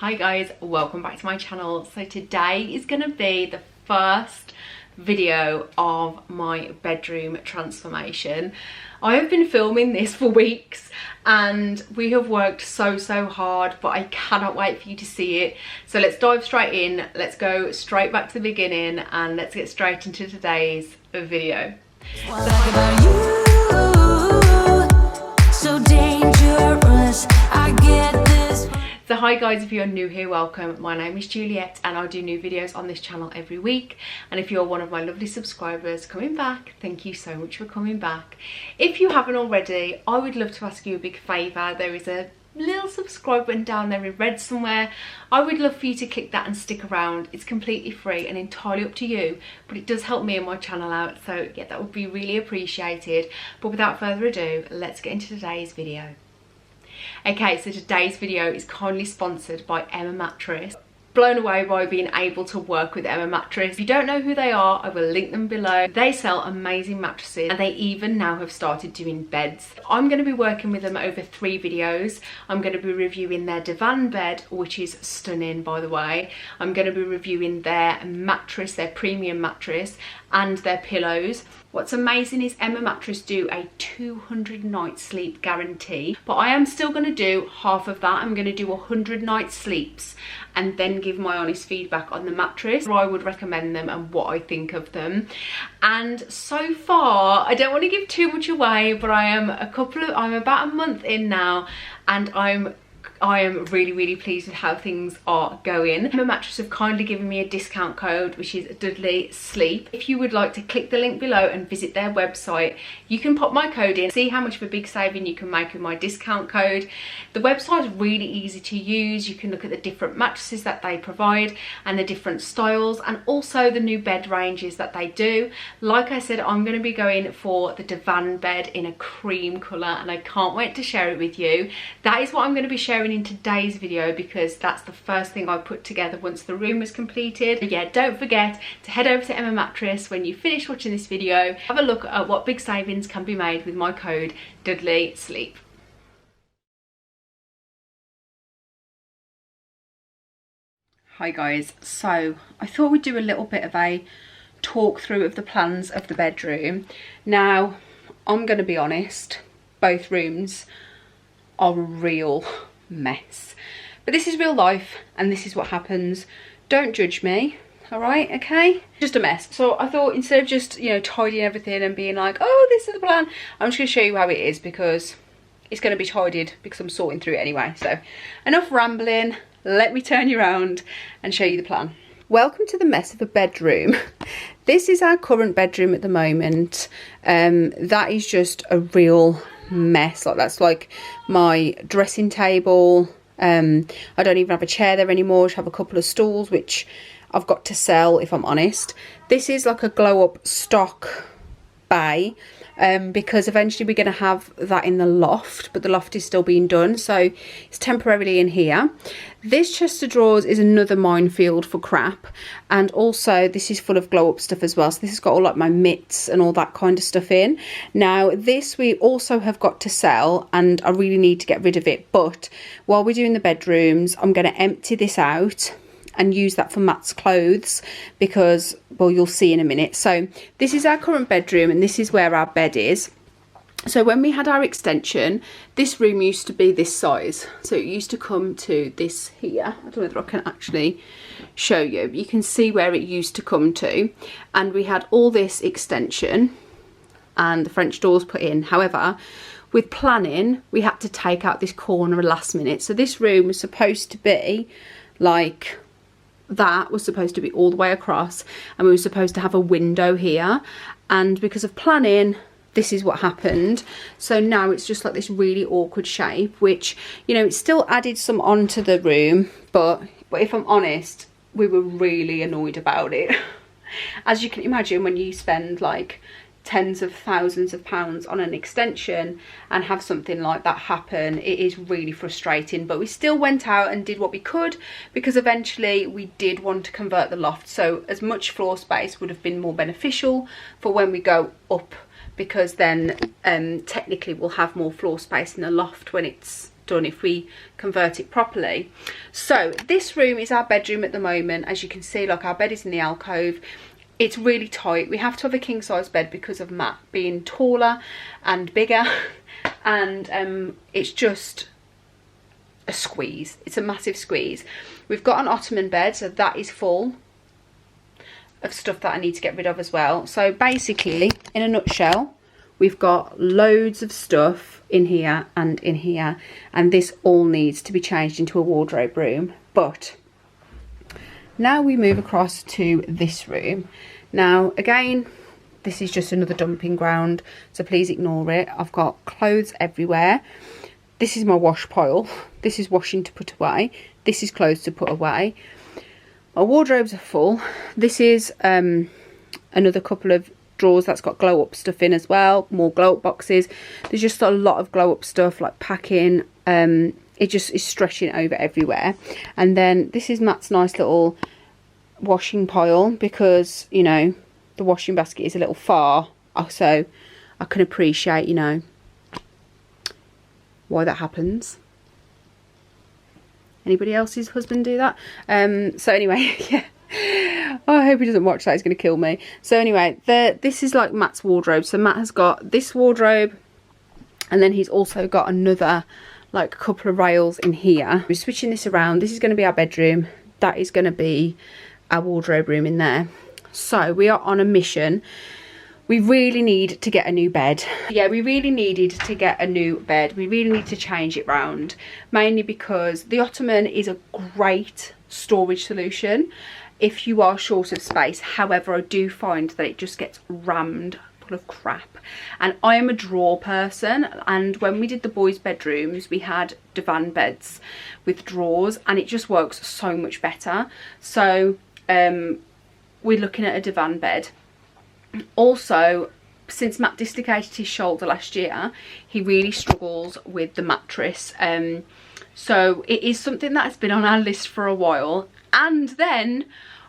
Hi guys, welcome back to my channel. So today is going to be the first video of my bedroom transformation. I have been filming this for weeks and we have worked so hard, but I cannot wait for you to see it. So let's dive straight in, let's go straight back to the beginning and let's get straight into today's video. So dangerous, I get this. So hi guys, if you're new here, welcome. My name is Juliette and I do new videos on this channel every week. And if you're one of my lovely subscribers coming back, thank you so much for coming back. If you haven't already, I would love to ask you a big favour. There is a little subscribe button down there in red somewhere. I would love for you to click that and stick around. It's completely free and entirely up to you, but it does help me and my channel out, so yeah, that would be really appreciated. But without further ado, let's get into today's video. Okay, so today's video is kindly sponsored by Mattress. Blown away by being able to work with Mattress. If you don't know who they are, I will link them below. They sell amazing mattresses and they even now have started doing beds. I'm going to be working with them over 3 videos. I'm going to be reviewing their divan bed, which is stunning by the way. I'm going to be reviewing their mattress, their premium mattress, and their pillows. What's amazing is Mattress do a 200 night sleep guarantee, but I am still going to do half of that. I'm going to do 100 night sleeps and then give my honest feedback on the mattress, I would recommend them and what I think of them. And so far, I don't want to give too much away, but I'm about a month in now and I am really pleased with how things are going. Mattress have kindly given me a discount code, which is DUDLEYSLEEP. If you would like to click the link below and visit their website, you can pop my code in, see how much of a big saving you can make with my discount code. The website is really easy to use. You can look at the different mattresses that they provide and the different styles and also the new bed ranges that they do. Like I said, I'm going to be going for the divan bed in a cream colour and I can't wait to share it with you. That is what I'm going to be sharing in today's video because that's the first thing I put together once the room was completed. But yeah, don't forget to head over to Mattress when you finish watching this video. Have a look at what big savings can be made with my code DUDLEYSLEEP. Hi guys, so I thought we'd do a little bit of a talk through of the plans of the bedroom. Now I'm going to be honest, both rooms are a real mess, but this is real life and this is what happens. Don't judge me, all right? Okay, just a mess. So I thought instead of just, you know, tidying everything and being like, oh, this is the plan, I'm just going to show you how it is because it's going to be tidied because I'm sorting through it anyway. So enough rambling, let me turn you around and show you the plan. Welcome to the mess of a bedroom. This is our current bedroom at the moment. That is just a real mess. Like that's like my dressing table. I don't even have a chair there anymore. I just have a couple of stools which I've got to sell if I'm honest. This is like a glow up stock bay because eventually we're going to have that in the loft, but the loft is still being done, so it's temporarily in here. This chest of drawers is another minefield for crap, and also this is full of glow up stuff as well. So this has got all like my mitts and all that kind of stuff in. Now this we also have got to sell and I really need to get rid of it, but while we're doing the bedrooms I'm going to empty this out and use that for Matt's clothes because, well, you'll see in a minute. So this is our current bedroom and this is where our bed is. So when we had our extension, this room used to be this size. So it used to come to this here. I don't know whether I can actually show you, but you can see where it used to come to. And we had all this extension and the French doors put in. However, with planning, we had to take out this corner at last minute. So this room was supposed to be like, that was supposed to be all the way across and we were supposed to have a window here, and because of planning this is what happened. So now it's just like this really awkward shape, which, you know, it still added some onto the room, but if I'm honest, we were really annoyed about it. As you can imagine, when you spend like tens of thousands of pounds on an extension and have something like that happen, it is really frustrating. But we still went out and did what we could because eventually we did want to convert the loft, so as much floor space would have been more beneficial for when we go up, because then technically we'll have more floor space in the loft when it's done if we convert it properly. So this room is our bedroom at the moment. As you can see, like, our bed is in the alcove. It's really tight. We have to have a king size bed because of Matt being taller and bigger, and it's just a squeeze. It's a massive squeeze. We've got an ottoman bed, so that is full of stuff that I need to get rid of as well. So basically, in a nutshell, we've got loads of stuff in here, and this all needs to be changed into a wardrobe room. But now we move across to this room. Now again, this is just another dumping ground, so please ignore it. I've got clothes everywhere. This is my wash pile. This is washing to put away. This is clothes to put away. My wardrobes are full. This is another couple of drawers that's got glow up stuff in as well. More glow up boxes. There's just a lot of glow up stuff, like packing. It just is stretching over everywhere. And then this is Matt's nice little washing pile, because, you know, the washing basket is a little far, so I can appreciate, you know, why that happens. Anybody else's husband do that? So anyway, yeah. Oh, I hope he doesn't watch that, he's going to kill me. So anyway, this is like Matt's wardrobe. So Matt has got this wardrobe, and then he's also got another, like, a couple of rails in here. We're switching this around. This is going to be our bedroom. That is going to be our wardrobe room in there. So we are on a mission. We really need to get a new bed. Yeah, we really needed to get a new bed. We really need to change it round, mainly because the ottoman is a great storage solution if you are short of space. However, I do find that it just gets rammed full of crap, and I am a drawer person, and when we did the boys' bedrooms we had divan beds with drawers, and it just works so much better. So we're looking at a divan bed. Also, since Matt dislocated his shoulder last year, he really struggles with the mattress. So it is something that has been on our list for a while. And then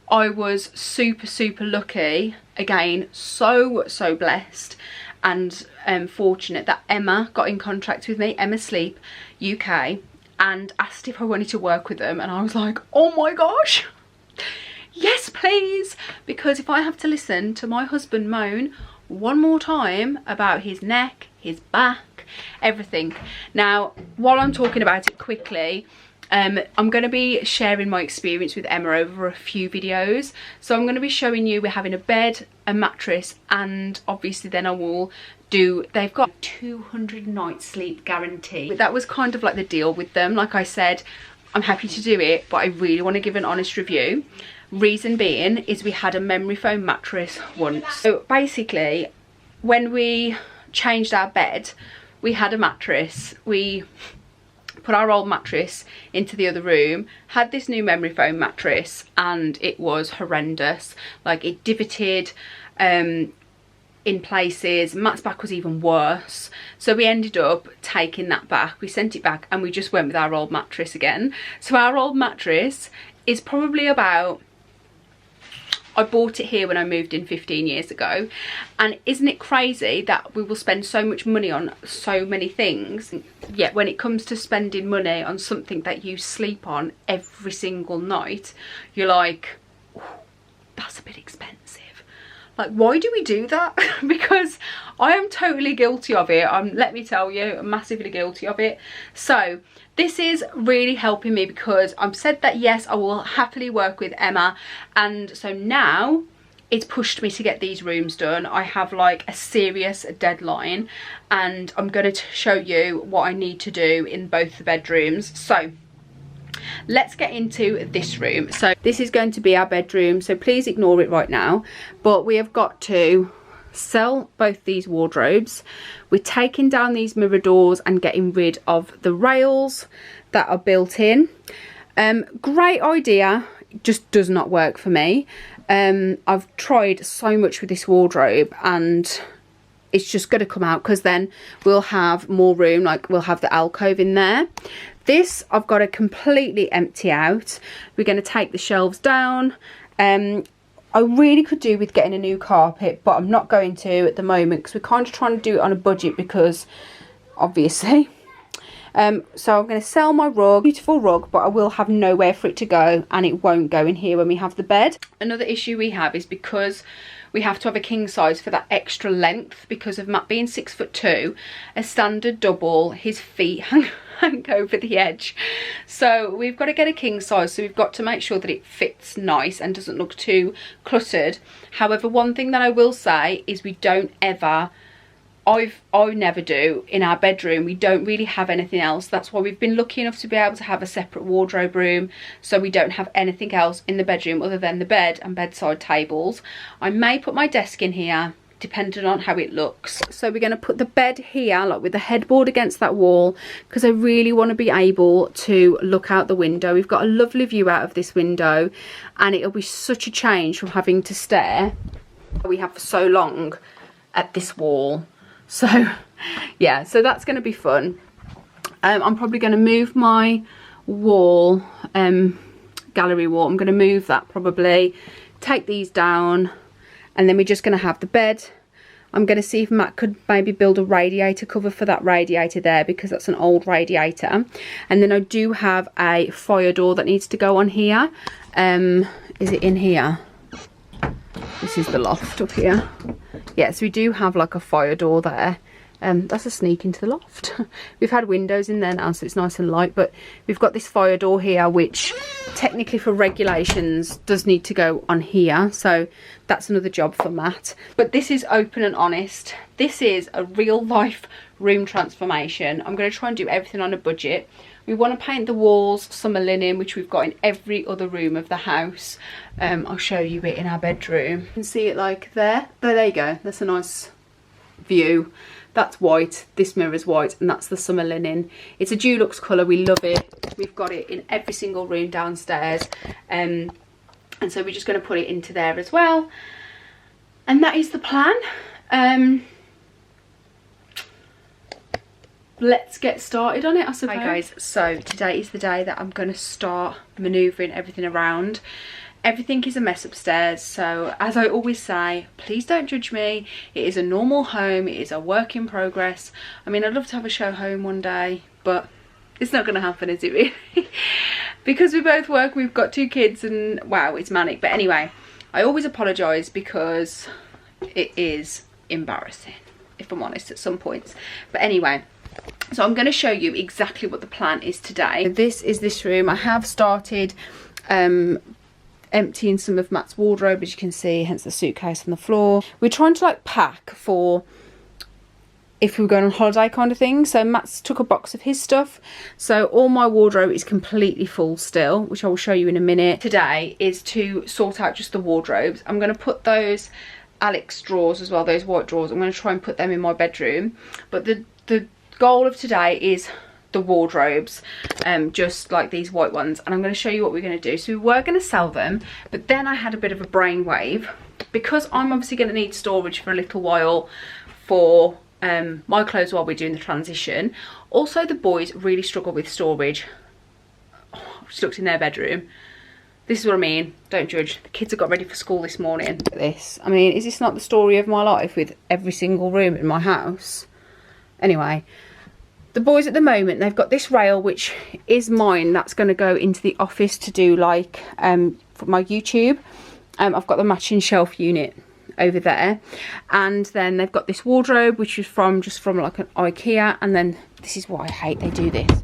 I was super lucky, again, so blessed and fortunate that Emma got in contact with me, Emma Sleep UK, and asked if I wanted to work with them. And I was like, oh my gosh, yes please, because if I have to listen to my husband moan one more time about his neck, his back, everything. Now, while I'm talking about it quickly, I'm going to be sharing my experience with Emma over a few videos. So I'm going to be showing you we're having a bed, a mattress, and obviously then I will do, they've got 200 nights sleep guarantee. That was kind of like the deal with them. Like I said, I'm happy to do it, but I really want to give an honest review. Reason being is we had a memory foam mattress once. So basically, when we changed our bed, we had a mattress. We put our old mattress into the other room, had this new memory foam mattress, and it was horrendous. Like, it divoted in places. Matt's back was even worse. So we ended up taking that back. We sent it back and we just went with our old mattress again. So our old mattress is probably about, I bought it here when I moved in 15 years ago, and isn't it crazy that we will spend so much money on so many things, yet when it comes to spending money on something that you sleep on every single night, you're like, that's a bit expensive. Like, why do we do that? Because I am totally guilty of it. Let me tell you, I'm massively guilty of it. So this is really helping me, because I've said that yes, I will happily work with Emma, and so now it's pushed me to get these rooms done. I have like a serious deadline, and I'm going to show you what I need to do in both the bedrooms. So let's get into this room. So this is going to be our bedroom, so please ignore it right now, but we have got to sell both these wardrobes. We're taking down these mirror doors and getting rid of the rails that are built in. Great idea, just does not work for me. I've tried so much with this wardrobe, and it's just going to come out, because then we'll have more room, like we'll have the alcove in there. This I've got to completely empty out. We're going to take the shelves down. I really could do with getting a new carpet, but I'm not going to at the moment, because we're kind of trying to do it on a budget, because obviously So I'm going to sell my rug, beautiful rug, but I will have nowhere for it to go, and it won't go in here when we have the bed. Another issue we have is because we have to have a king size for that extra length, because of Matt being 6'2", a standard double, his feet hang over the edge. So we've got to get a king size, so we've got to make sure that it fits nice and doesn't look too cluttered. However, one thing that I will say is we don't ever, I never do, in our bedroom, we don't really have anything else. That's why we've been lucky enough to be able to have a separate wardrobe room, so we don't have anything else in the bedroom other than the bed and bedside tables. I may put my desk in here, depending on how it looks. So we're going to put the bed here, like with the headboard against that wall, because I really want to be able to look out the window. We've got a lovely view out of this window, and it'll be such a change from having to stare we have for so long at this wall. So yeah, so that's going to be fun. I'm probably going to move my wall, gallery wall. I'm going to move that probably, take these down, and then we're just going to have the bed. I'm going to see if Matt could maybe build a radiator cover for that radiator there, because that's an old radiator. And then I do have a fire door that needs to go on here. Is it in here? This is the loft up here. Yes, we do have like a fire door there. That's a sneak into the loft. We've had windows in there now, so it's nice and light, but we've got this fire door here, which technically for regulations does need to go on here, so that's another job for Matt. But this is open and honest. This is a real life room transformation. I'm going to try and do everything on a budget. We want to paint the walls summer linen, which we've got in every other room of the house. I'll show you it in our bedroom. You can see it like there. There you go. That's a nice view. That's white, this mirror's white, and that's the summer linen. It's a Dulux colour, we love it. We've got it in every single room downstairs. And so we're just going to put it into there as well. And that is the plan. Let's get started on it, I suppose. Hi guys, so today is the day that I'm going to start manoeuvring everything around. Everything is a mess upstairs, so as I always say, please don't judge me. It is a normal home, it is a work in progress. I mean, I'd love to have a show home one day, but it's not going to happen, is it really? Because we both work, we've got 2 kids, and wow, it's manic. But anyway, I always apologise because it is embarrassing, if I'm honest, at some points. But anyway, so I'm going to show you exactly what the plan is today. This is this room. I have started emptying some of Matt's wardrobe, as you can see, hence the suitcase on the floor. We're trying to like pack for if we were going on holiday kind of thing. So Matt's took a box of his stuff, so all my wardrobe is completely full still, which I will show you in a minute. Today is to sort out just the wardrobes. I'm going to put those Alex drawers as well, those white drawers, I'm going to try and put them in my bedroom. But the goal of today is the wardrobes, just like these white ones, and I'm going to show you what we're going to do. So we were going to sell them, but then I had a bit of a brainwave, because I'm obviously going to need storage for a little while for my clothes while we're doing the transition. Also, the boys really struggle with storage. I've just looked in their bedroom. This is what I mean, don't judge. The kids have got ready for school this morning. Look at this. I mean, is this not the story of my life with every single room in my house? Anyway, the boys at the moment, they've got this rail, which is mine. That's going to go into the office to do like for my YouTube. I've got the matching shelf unit over there, and then they've got this wardrobe, which is just from like an IKEA. And then this is what I hate, they do this.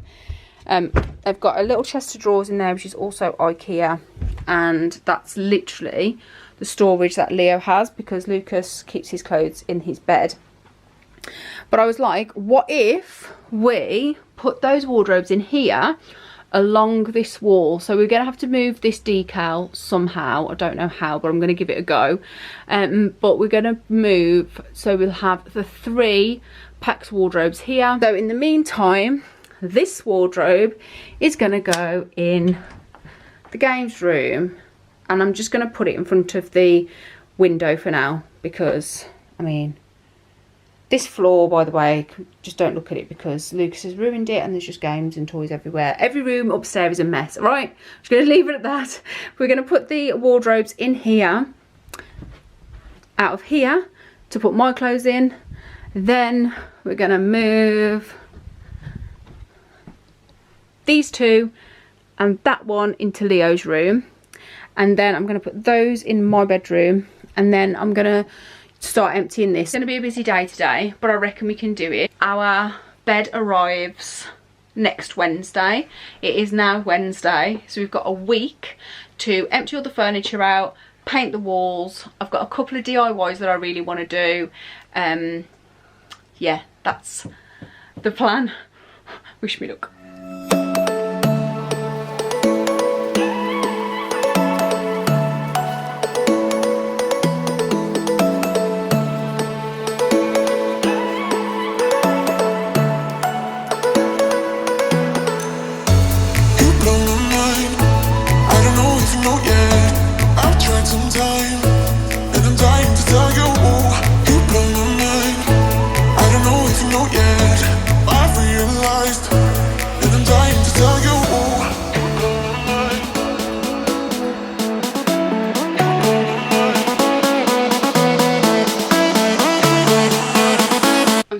They've got a little chest of drawers in there, which is also IKEA, and that's literally the storage that Leo has, because Lucas keeps his clothes in his bed. But I was like, what if we put those wardrobes in here along this wall? So we're going to have to move this decal somehow. I don't know how, but I'm going to give it a go. But we're going to move, so we'll have the 3 Pax wardrobes here. So in the meantime, this wardrobe is going to go in the games room, and I'm just going to put it in front of the window for now, because, I mean, this floor, by the way, just don't look at it, because Lucas has ruined it and there's just games and toys everywhere. Every room upstairs is a mess. Right, I'm just going to leave it at that. We're going to put the wardrobes in here, out of here, to put my clothes in. Then we're going to move these two and that one into Leo's room, and then I'm going to put those in my bedroom, and then I'm going to start emptying this. It's going to be a busy day today, but I reckon we can do it. Our bed arrives next Wednesday. It is now Wednesday, so we've got a week to empty all the furniture out, paint the walls. I've got a couple of DIYs that I really want to do. Yeah, that's the plan. Wish me luck.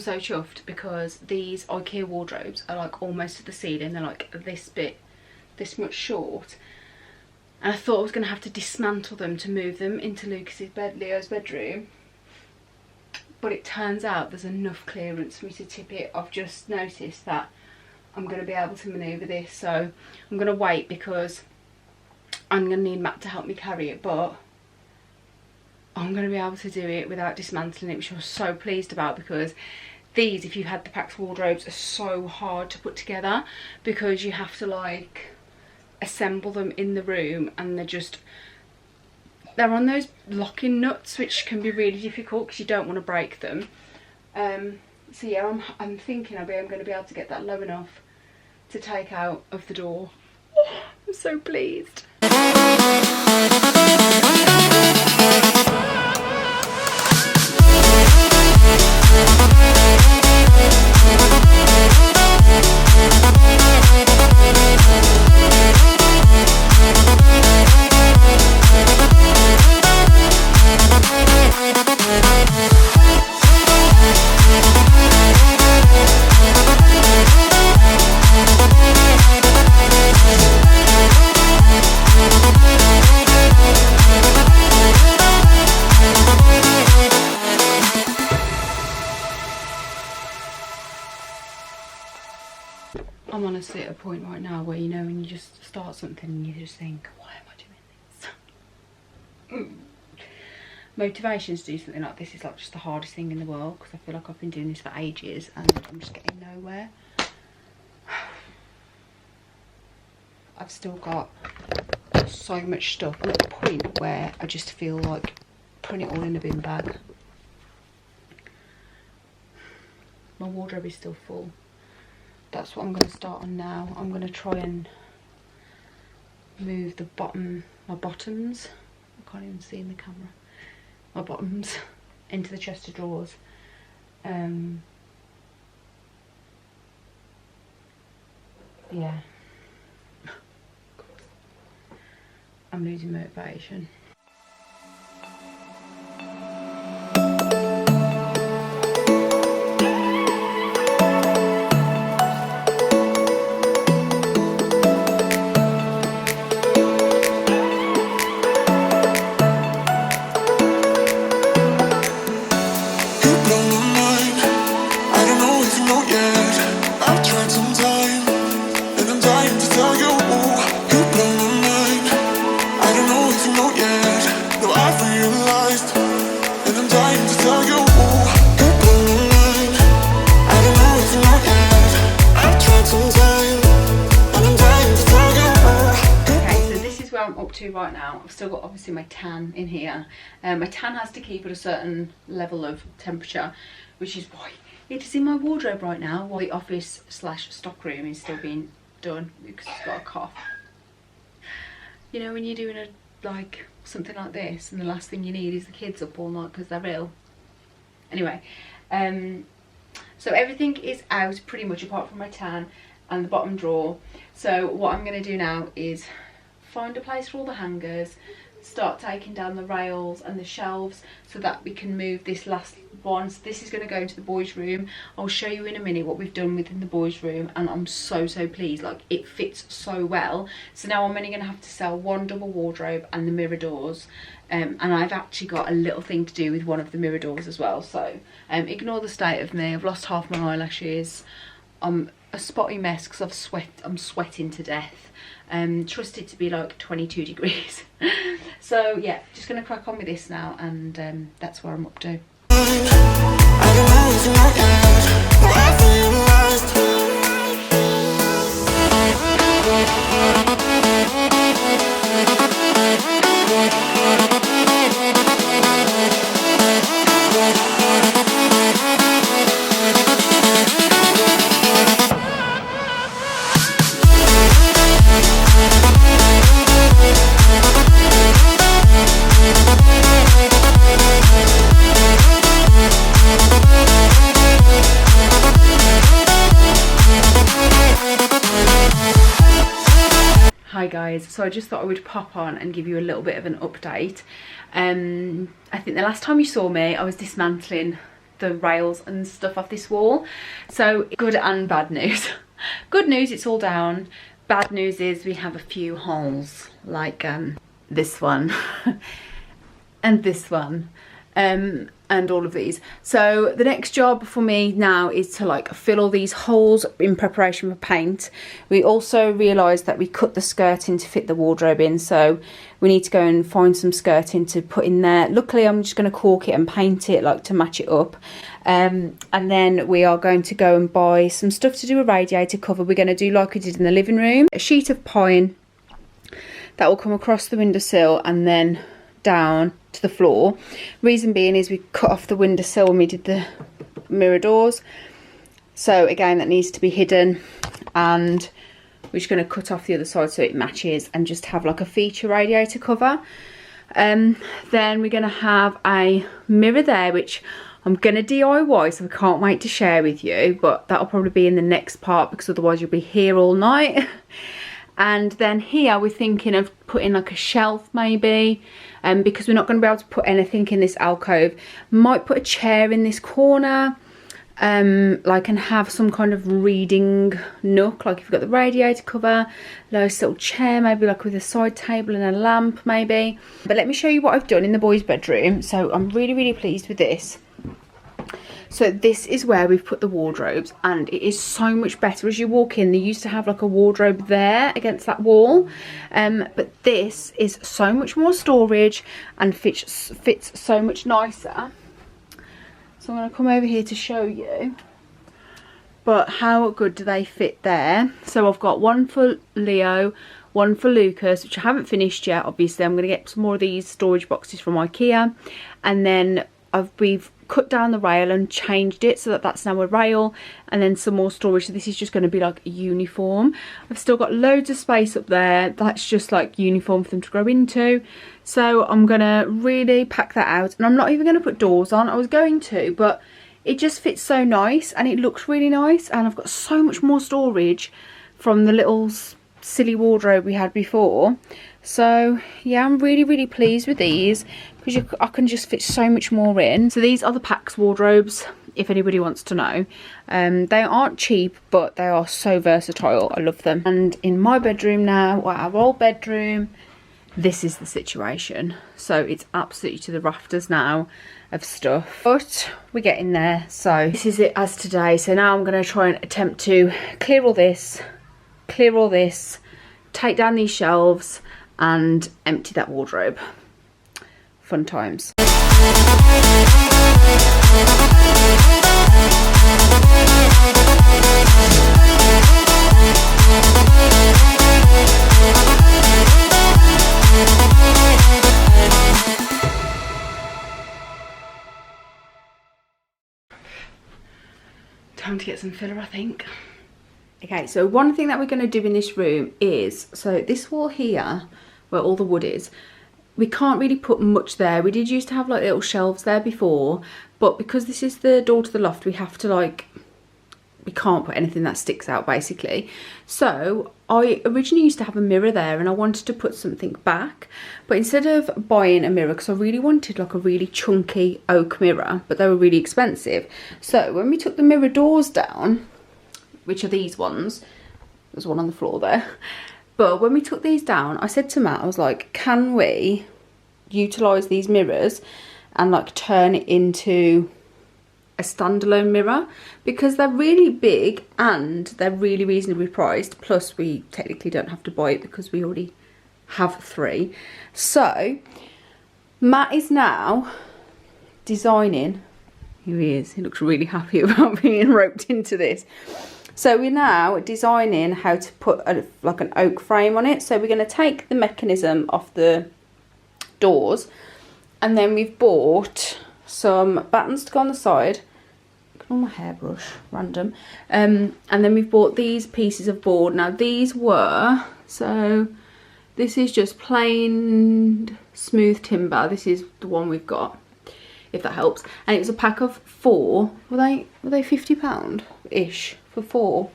So chuffed because these IKEA wardrobes are like almost to the ceiling. They're like this much short, and I thought I was going to have to dismantle them to move them into Leo's bedroom, but it turns out there's enough clearance for me to tip it. I've just noticed that I'm going to be able to manoeuvre this, so I'm going to wait because I'm going to need Matt to help me carry it, but I'm going to be able to do it without dismantling it, which I was so pleased about, because these, if you've had the packed wardrobes, are so hard to put together because you have to like assemble them in the room, and they're on those locking nuts, which can be really difficult because you don't want to break them. So yeah, I'm thinking I'm going to be able to get that low enough to take out of the door. Oh, I'm so pleased. I'm honestly at a point right now where, you know, when you just start something and you just think, why am I doing this? Motivation to do something like this is like just the hardest thing in the world, because I feel like I've been doing this for ages and I'm just getting nowhere. I've still got so much stuff. I'm at a point where I just feel like putting it all in a bin bag. My wardrobe is still full. That's what I'm going to start on now. I'm going to try and move my bottoms, I can't even see in the camera, my bottoms into the chest of drawers. Yeah. I'm losing motivation. Right now I've still got obviously my tan in here. My tan has to keep at a certain level of temperature, which is why it is in my wardrobe right now while the office / stock room is still being done, because it's got a cough. You know, when you're doing something like this and the last thing you need is the kids up all night because they're ill. Anyway, so everything is out pretty much apart from my tan and the bottom drawer. So what I'm going to do now is find a place for all the hangers, start taking down the rails and the shelves so that we can move this last one. So this is going to go into the boys' room. I'll show you in a minute what we've done within the boys' room, and I'm so pleased. Like, it fits so well. So now I'm only going to have to sell one double wardrobe and the mirror doors, and I've actually got a little thing to do with one of the mirror doors as well. So ignore the state of me. I've lost half my eyelashes. I'm a spotty mess because I'm sweating to death. Trust it to be like 22 degrees. So yeah, just gonna crack on with this now, and that's where I'm up to. Hi guys, so I just thought I would pop on and give you a little bit of an update. I think the last time you saw me, I was dismantling the rails and stuff off this wall. So good and bad news. Good news, it's all down. Bad news is we have a few holes, like this one and this one. And all of these. So the next job for me now is to like fill all these holes in preparation for paint. We also realised that we cut the skirting to fit the wardrobe in, so we need to go and find some skirting to put in there. Luckily I'm just going to cork it and paint it, like, to match it up. And then we are going to go and buy some stuff to do a radiator cover. We're going to do like we did in the living room, a sheet of pine that will come across the windowsill and then down to the floor. Reason being is we cut off the windowsill when we did the mirror doors, so again that needs to be hidden, and we're just going to cut off the other side so it matches and just have like a feature radiator cover. Then we're going to have a mirror there which I'm going to DIY, so I can't wait to share with you, but that'll probably be in the next part because otherwise you'll be here all night. And then here we're thinking of putting like a shelf maybe, because we're not going to be able to put anything in this alcove. Might put a chair in this corner, like, and have some kind of reading nook, like if you've got the radiator cover, nice little chair maybe, like with a side table and a lamp maybe. But let me show you what I've done in the boys' bedroom. So I'm really pleased with this. So this is where we've put the wardrobes, and it is so much better. As you walk in, they used to have like a wardrobe there against that wall, but this is so much more storage and fits so much nicer. So I'm going to come over here to show you, but how good do they fit there? So I've got one for Leo, one for Lucas, which I haven't finished yet. Obviously I'm going to get some more of these storage boxes from IKEA, and then we've cut down the rail and changed it so that that's now a rail, and then some more storage. So this is just going to be like a uniform. I've still got loads of space up there that's just like uniform for them to grow into, so I'm gonna really pack that out. And I'm not even going to put doors on. I was going to, but it just fits so nice and it looks really nice, and I've got so much more storage from the little silly wardrobe we had before. So yeah, I'm really pleased with these because I can just fit so much more in. So these are the Pax wardrobes, if anybody wants to know. They aren't cheap, but they are so versatile. I love them. And in my bedroom now, or our old bedroom, this is the situation. So it's absolutely to the rafters now of stuff, but we're getting there. So this is it as today. So now I'm going to try and attempt to clear all this, take down these shelves and empty that wardrobe. Fun times. Time to get some filler, I think. Okay, so one thing that we're going to do in this room is, so this wall here where all the wood is, we can't really put much there. We did used to have like little shelves there before, but because this is the door to the loft, we have to like we can't put anything that sticks out basically. So I originally used to have a mirror there and I wanted to put something back, but instead of buying a mirror, because I really wanted like a really chunky oak mirror, but they were really expensive. So when we took the mirror doors down, which are these ones, there's one on the floor there, but when we took these down, I said to Matt, I was like, can we utilise these mirrors and like turn it into a standalone mirror, because they're really big and they're really reasonably priced, plus we technically don't have to buy it because we already have 3. So Matt is now designing, here he is, he looks really happy about being roped into this. So we're now designing how to put like an oak frame on it. So we're going to take the mechanism off the doors, and then we've bought some battens to go on the side. Look at my hairbrush, random. And then we've bought these pieces of board. Now these were, so this is just plain smooth timber. This is the one we've got, if that helps. And it was a pack of 4. Were they £50 ish for 4?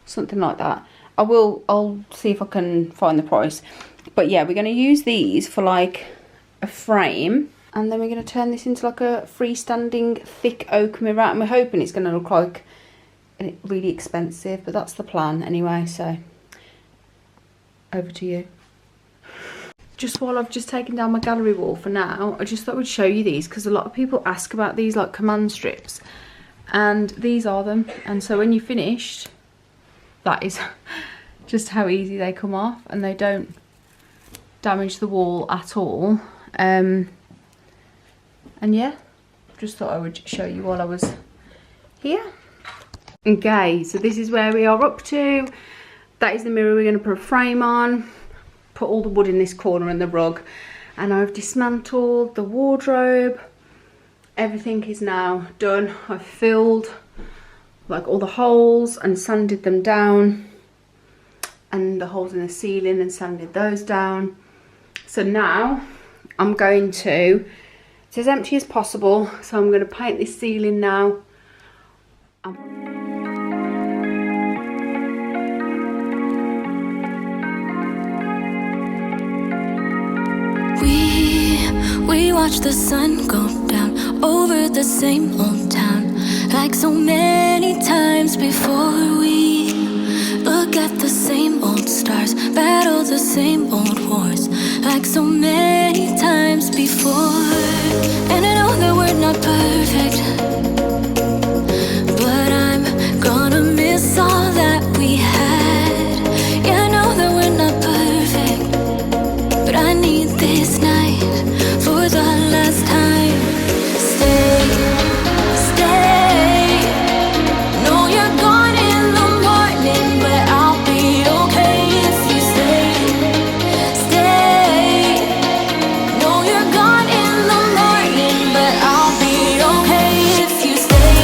Something like that. I'll see if I can find the price. But yeah, we're going to use these for like a frame, and then we're going to turn this into like a freestanding thick oak mirror, and we're hoping it's going to look like really expensive, but that's the plan anyway. So over to you. Just while I've just taken down my gallery wall for now, I just thought I would show you these, because a lot of people ask about these like command strips, and these are them. And so when you're finished, that is just how easy they come off, and they don't damage the wall at all. And yeah, just thought I would show you while I was here. Okay, so this is where we are up to. That is the mirror we're going to put a frame on. Put all the wood in this corner and the rug, and I've dismantled the wardrobe. Everything is now done. I've filled like all the holes and sanded them down, and the holes in the ceiling, and sanded those down. So now I'm going to, it's as empty as possible, so I'm going to paint this ceiling now. We watch the sun go down over the same old town, like so many times before. We look at the same old stars, battle the same old wars, like so many times before. And I know that we're not perfect, but I'm gonna miss all that we had. Yeah, I know that we're not perfect, but I need this night for the last time. Stay, stay. No, you're gone in the morning, but I'll be okay if you stay. Stay. No, you're gone in the morning, but I'll be okay if you stay.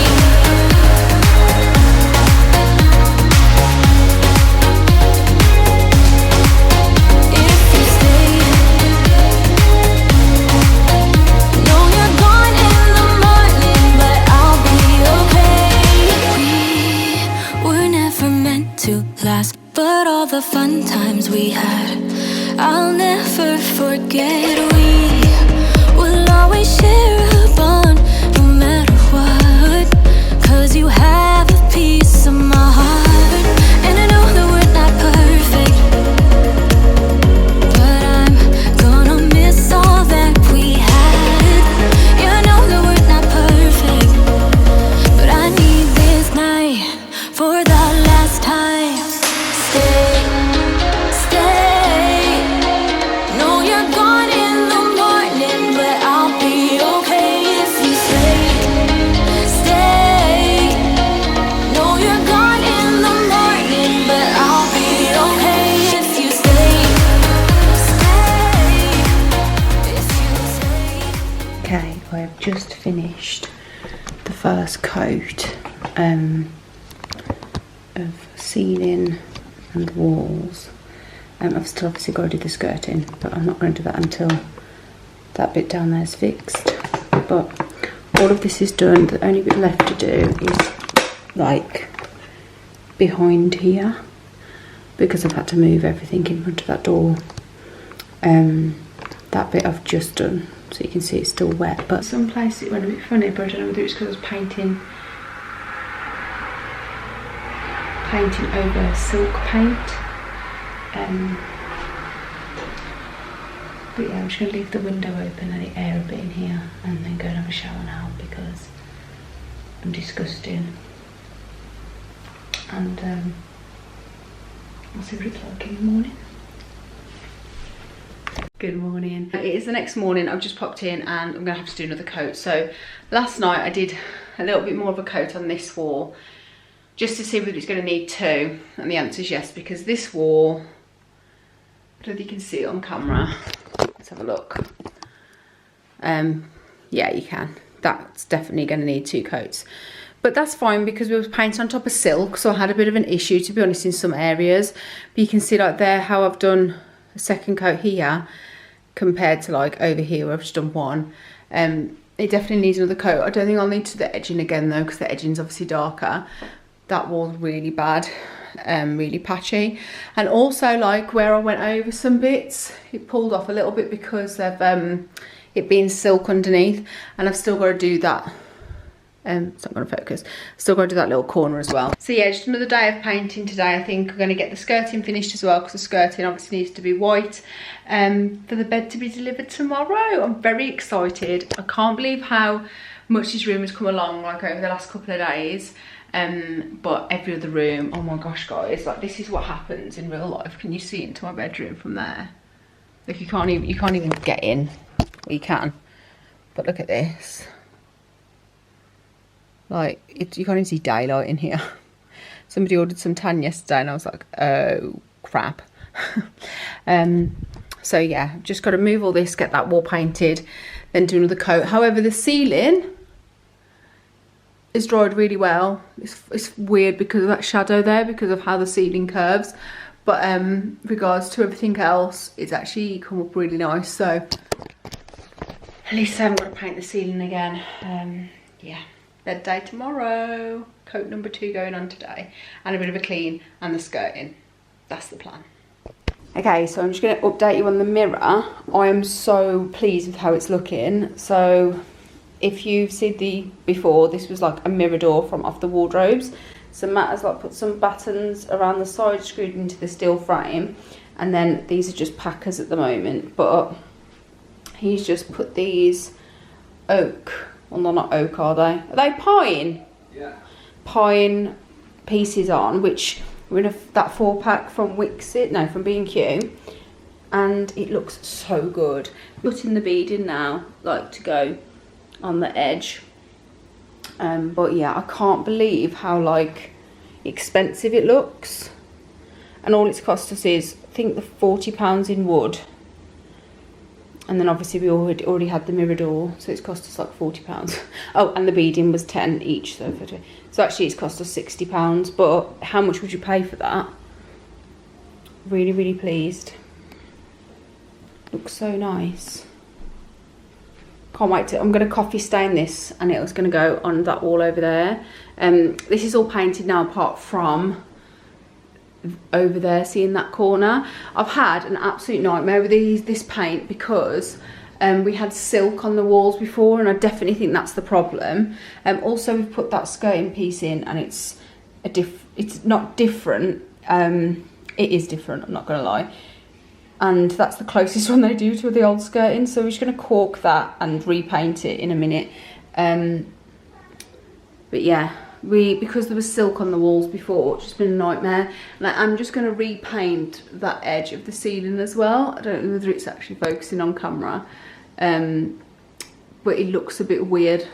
If you stay. No, you're gone in the morning, but I'll be okay. We were never meant to last, but all the fun times we had, I'll never forget. We will always share a bond, no matter what, 'cause you have a piece of my heart. And I know that we're not perfect, but I'm gonna miss all that we had. Yeah, I know that we're not perfect, but I need this night for the last time. Stay, stay. No, you're gone in the morning, but I'll be okay if you stay. Stay. No, you're gone in the morning, but I'll be okay if you stay. Stay. If you stay. Okay, I have just finished the first coat of ceiling and walls. I've still obviously got to do the skirting, but I'm not going to do that until that bit down there is fixed. But all of this is done. The only bit left to do is like behind here because I've had to move everything in front of that door. That bit I've just done, so you can see it's still wet, but some places it went a bit funny, but I don't know whether it's because I was painting over silk paint. But yeah, I'm just going to leave the window open, let it air a bit in here, and then go and have a shower now because I'm disgusting. And I'll see what it's like in the morning. Good morning. It is the next morning. I've just popped in and I'm gonna have to do another coat. So last night I did a little bit more of a coat on this wall just to see whether it's gonna need two, and the answer is yes, because this wall, I don't know if you can see it on camera. Let's have a look. Yeah, you can. That's definitely gonna need two coats. But that's fine because we was painting on top of silk, so I had a bit of an issue, to be honest, in some areas. But you can see like there how I've done a second coat here compared to like over here where I've just done one. It definitely needs another coat. I don't think I'll need to do the edging again though, because the edging's obviously darker. That wall's really bad, really patchy. And also like where I went over some bits, it pulled off a little bit because of it being silk underneath, and I've still got to do that. It's not going to focus. Still got to do that little corner as well. So yeah, just another day of painting today. I think I'm going to get the skirting finished as well, because the skirting obviously needs to be white for the bed to be delivered tomorrow. I'm very excited. I can't believe how much this room has come along like over the last couple of days. But every other room, oh my gosh guys, like this is what happens in real life. Can you see into my bedroom from there? Like you can't even get in. Well, you can, but look at this. Like, you can't even see daylight in here. Somebody ordered some tan yesterday and I was like, oh, crap. So yeah, just got to move all this, get that wall painted, then do another coat. However, the ceiling is dried really well. It's weird because of that shadow there, because of how the ceiling curves. But regards to everything else, it's actually come up really nice. So at least I haven't got to paint the ceiling again. Yeah. Bed day tomorrow, coat number 2 going on today, and a bit of a clean and the skirting. That's the plan. Okay, so I'm just going to update you on the mirror. I am so pleased with how it's looking. So if you've seen the before, this was like a mirror door from off the wardrobes. So Matt has like put some battens around the side, screwed into the steel frame, and then these are just packers at the moment, but he's just put these oak, well they're not oak, are they? Are they pine? Yeah. Pine pieces on, which we're in that 4-pack from Wixit, no, from B&Q, and it looks so good. Putting the bead in now, like to go on the edge. But yeah, I can't believe how like expensive it looks, and all it's cost us is I think the £40 in wood. And then obviously we already had the mirror door, so it's cost us like £40. Oh, and the beading was 10 each, so actually it's cost us £60. But how much would you pay for that? Really, really pleased. Looks so nice. Can't wait to. I'm going to coffee stain this, and it's going to go on that wall over there. This is all painted now, apart from over there, see in that corner. I've had an absolute nightmare with this paint because we had silk on the walls before, and I definitely think that's the problem. Also we've put that skirting piece in, and it's not different. It is different, I'm not gonna lie, and that's the closest one they do to the old skirting, so we're just gonna cork that and repaint it in a minute. But yeah, because there was silk on the walls before, it's just been a nightmare. And I'm just going to repaint that edge of the ceiling as well. I don't know whether it's actually focusing on camera, but it looks a bit weird.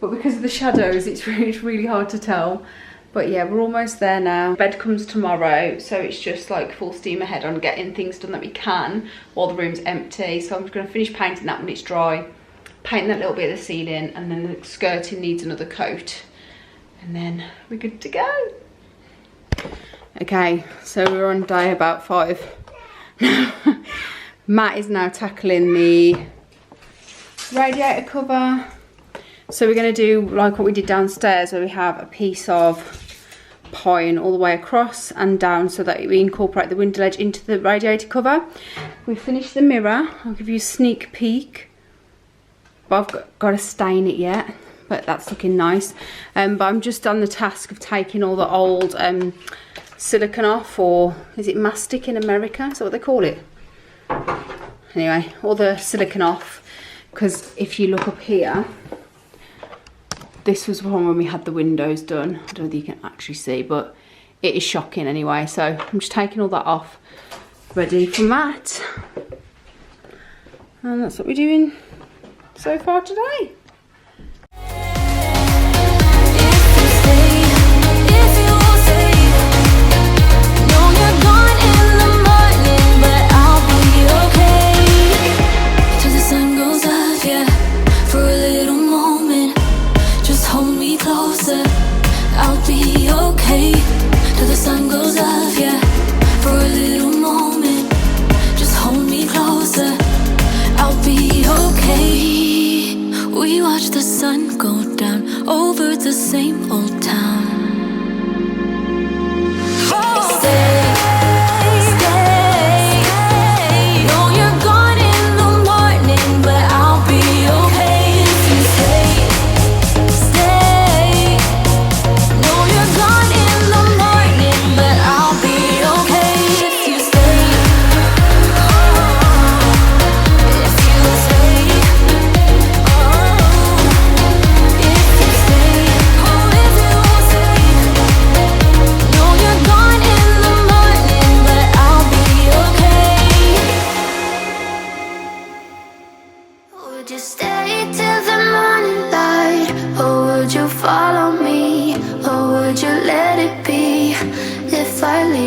But because of the shadows, it's really hard to tell. But yeah, we're almost there now. Bed comes tomorrow, so it's just like full steam ahead on getting things done that we can while the room's empty. So I'm just going to finish painting that when it's dry, paint that little bit of the ceiling, and then the skirting needs another coat. And then we're good to go. Okay, so we're on day about 5. Matt is now tackling the radiator cover. So we're going to do like what we did downstairs, where we have a piece of pine all the way across and down so that we incorporate the window ledge into the radiator cover. We've finished the mirror. I'll give you a sneak peek. But I've got to stain it yet, but that's looking nice. But I'm just on the task of taking all the old silicone off, or is it mastic in America? Is that what they call it? Anyway, all the silicone off, because if you look up here, this was one when we had the windows done. I don't know if you can actually see, but it is shocking anyway. So I'm just taking all that off, ready for matte. And that's what we're doing so far today. I'll be okay till the sun goes up, yeah. For a little moment, just hold me closer. I'll be okay. We watch the sun go down over the same old town. Oh, stay. No, you're gone in the morning, but I'll be okay if you stay.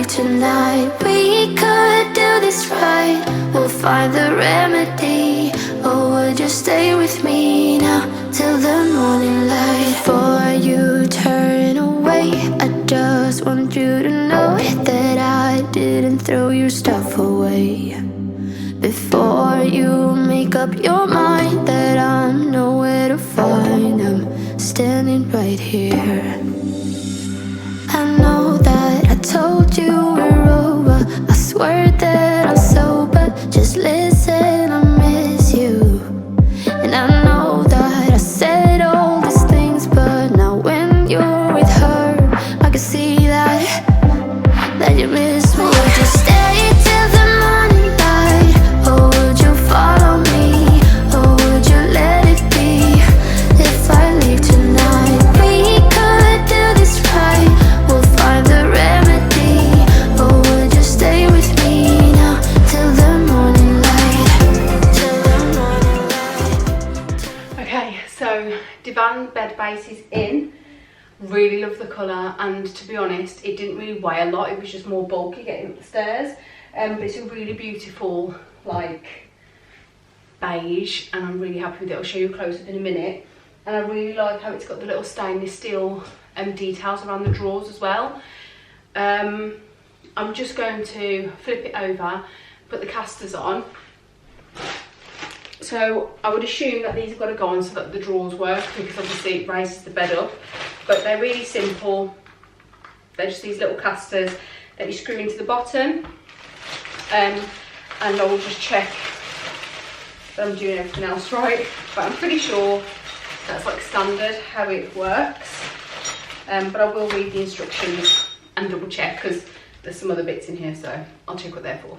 Tonight we could do this right. We'll find the remedy. Or would you stay with me now till the morning light? Before you turn away, I just want you to know that I didn't throw your stuff away. Before you make up your mind that I'm nowhere to find, I'm standing right here. I know that I told you we're over. I swear that I'm sober. Just listen, I miss you. And I know that I said all these things, but now when you're with her, I can see that you miss me. Would you stay till the morning light? Or would you follow me? Or would you let it be? If I leave tonight, we could do this right. We'll find the remedy. Or would you stay with me now till the morning light? Till the morning light. Okay, so DIVAN bed base is in. Really love the colour, and to be honest, it didn't really weigh a lot. It was just more bulky getting up the stairs. But it's a really beautiful, like, beige, and I'm really happy with it. I'll show you a close-up in a minute. And I really like how it's got the little stainless steel details around the drawers as well. I'm just going to flip it over, put the casters on. So I would assume that these have got to go on so that the drawers work, because obviously it raises the bed up. But they're really simple. They're just these little casters that you screw into the bottom. And I will just check that I'm doing everything else right. But I'm pretty sure that's like standard how it works. But I will read the instructions and double check, because there's some other bits in here, so I'll check what they're for.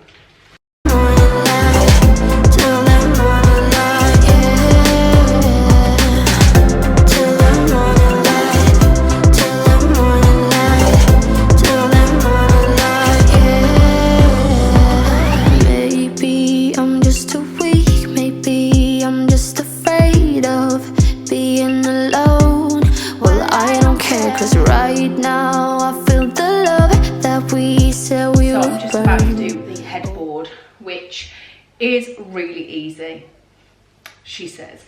Is really easy, she says.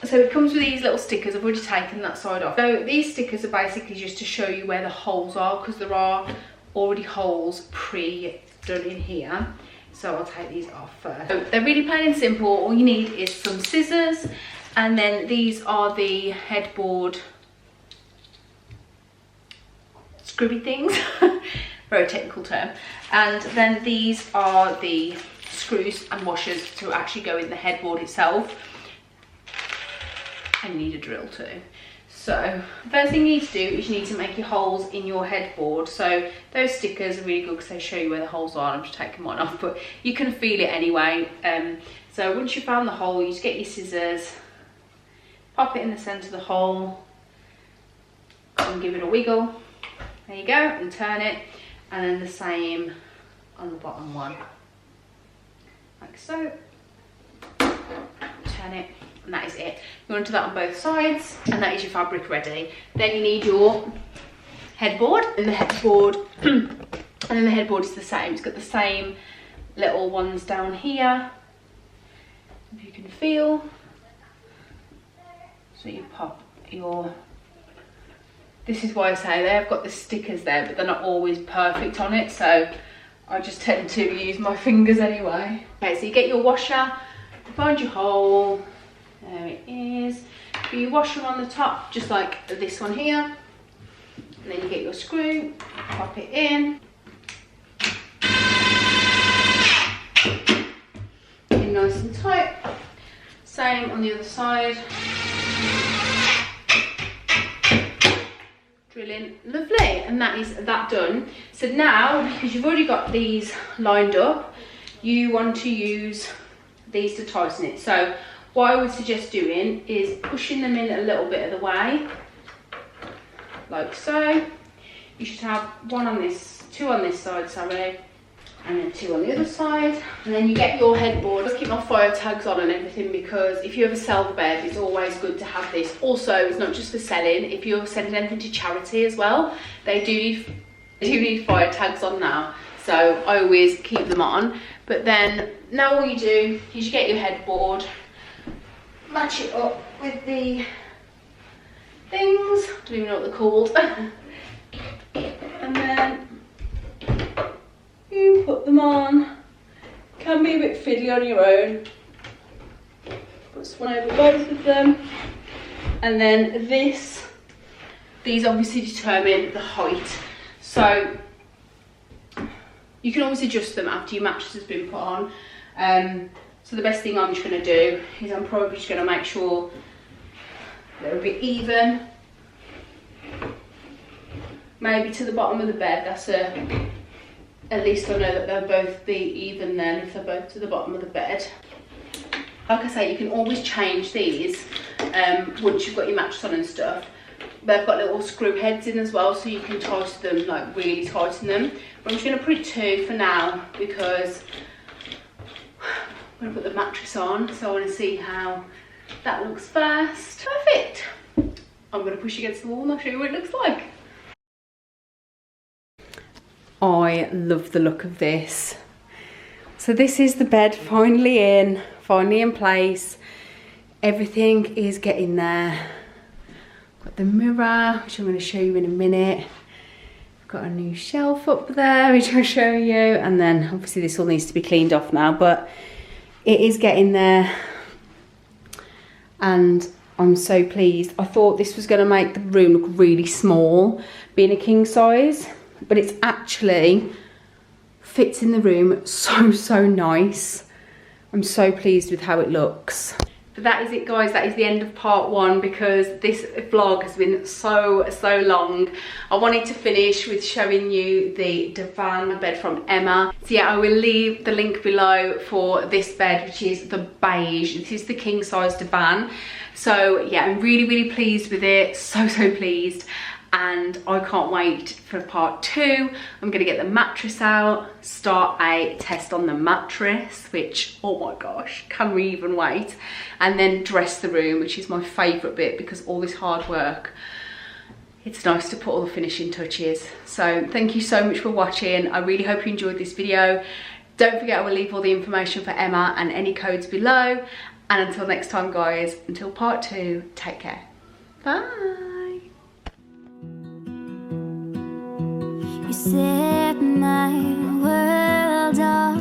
So it comes with these little stickers. I've already taken that side off. So these stickers are basically just to show you where the holes are, because there are already holes pre-done in here. So I'll take these off first. So they're really plain and simple. All you need is some scissors, and then these are the headboard screwy things. Very technical term. And then these are the screws and washers to actually go in the headboard itself. And you need a drill too. So the first thing you need to do is you need to make your holes in your headboard. So those stickers are really good because they show you where the holes are. I'm just taking mine off, but you can feel it anyway. So once you've found the hole, you just get your scissors, pop it in the centre of the hole, and give it a wiggle. There you go, and turn it. And then the same on the bottom one, like so. Turn it. And that is it. You want to do that on both sides, and that is your fabric ready. Then you need your headboard, and the headboard and then the headboard is the same. It's got the same little ones down here, if you can feel. So you pop your, this is why I say they've got the stickers there, but they're not always perfect on it, so I just tend to use my fingers anyway. Okay, so you get your washer, you find your hole. There it is. You wash them on the top, just like this one here. And then you get your screw, pop it in. In nice and tight. Same on the other side. Drilling, lovely. And that is that done. So now, because you've already got these lined up, you want to use these to tighten it. So what I would suggest doing is pushing them in a little bit of the way, like so. You should have one on this, two on this side, sorry, and then two on the other side. And then you get your headboard. Let's keep my fire tags on and everything, because if you ever sell the bed, it's always good to have this. Also, it's not just for selling. If you're sending anything to charity as well, they do need fire tags on now. So I always keep them on. But then now all you do is you get your headboard, match it up with the things, I don't even know what they're called, and then you put them on. Can be a bit fiddly on your own. Put one over both of them, and then these obviously determine the height, so you can always adjust them after your mattress has been put on. So the best thing I'm just going to do is I'm probably just going to make sure they're a bit even. Maybe to the bottom of the bed, at least I know that they'll both be even then if they're both to the bottom of the bed. Like I say, you can always change these once you've got your mattress on and stuff. They've got little screw heads in as well, so you can tighten them, like really tighten them. But I'm just going to put 2 for now, because I'm going to put the mattress on, so I want to see how that looks first. Perfect. I'm going to push against the wall and I'll show you what it looks like. I love the look of this. So this is the bed finally in place. Everything is getting there. Got the mirror, which I'm going to show you in a minute. Got a new shelf up there, which I'll show you. And then obviously this all needs to be cleaned off now, but it is getting there, and I'm so pleased. I thought this was going to make the room look really small, being a king size, but it's actually fits in the room so nice. I'm so pleased with how it looks. But that is it, guys. That is the end of part 1, because this vlog has been so long. I wanted to finish with showing you the divan bed from Emma. So yeah, I will leave the link below for this bed, which is the beige. This is the king size divan. So yeah, I'm really pleased with it. So pleased. And I can't wait for part 2. I'm gonna get the mattress out, start a test on the mattress, which, oh my gosh, can we even wait? And then dress the room, which is my favourite bit, because all this hard work, it's nice to put all the finishing touches. So thank you so much for watching. I really hope you enjoyed this video. Don't forget, I will leave all the information for Emma and any codes below. And until next time, guys, until part 2, take care. Bye. You set my world on